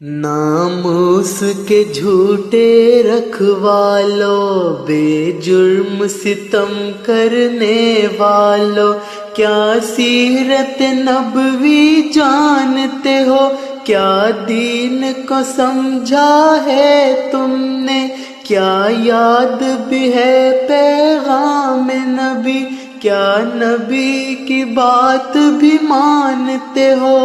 ناموس کے جھوٹے رکھوالو، بے جرم ستم کرنے والو، کیا سیرت نبوی جانتے ہو؟ کیا دین کو سمجھا ہے تم نے؟ کیا یاد بھی ہے پیغام نبی؟ کیا نبی کی بات بھی مانتے ہو؟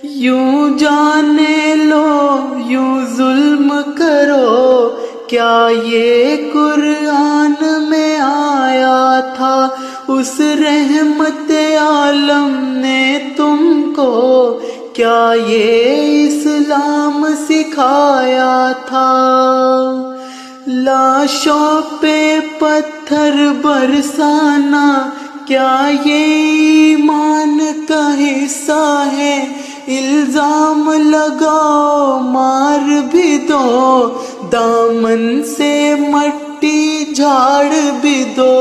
یوں جانے لو یوں ظلم کرو، کیا یہ قرآن میں آیا تھا؟ اس رحمت عالم نے تم کو کیا یہ اسلام سکھایا تھا؟ لاشوں پہ پتھر برسانا کیا یہ ایمان کا حصہ ہے؟ الزام لگاؤ مار بھی دو، دامن سے مٹی جھاڑ بھی دو،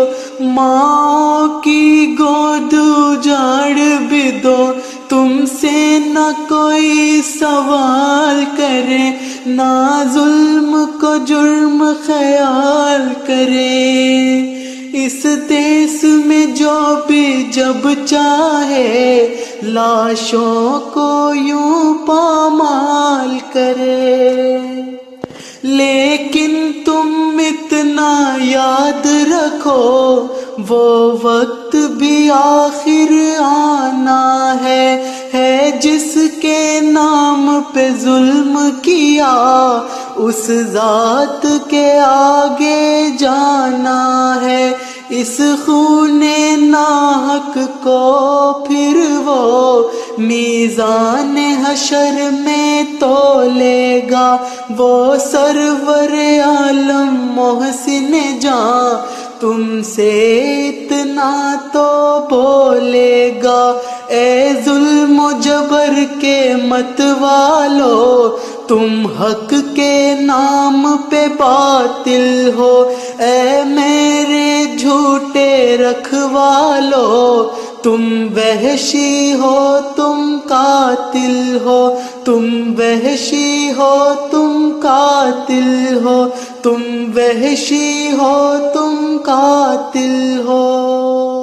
ماں کی گود اجاڑ بھی دو، تم سے نہ کوئی سوال کرے، نہ ظلم کو جرم خیال کرے۔ اس دیس میں جو بھی جب چاہے، لاشوں کو یوں پامال کرے، لیکن تم اتنا یاد رکھو وہ وقت بھی آخر آنا ہے جس کے نام پہ ظلم کیا اس ذات کے آگے جانا ہے۔ اس خون ناحق کو پھر وہ میزان حشر میں تولے گا، وہ سرور عالم محسن جاں تم سے اتنا تو بولے گا۔ اے ظلم و جبر کے مت والو، تم حق کے نام پہ باطل ہو، اے میرے جھوٹے رکھوالو، تم وحشی ہو تم قاتل ہو، تم وحشی ہو تم قاتل ہو، تم وحشی ہو تم قاتل ہو۔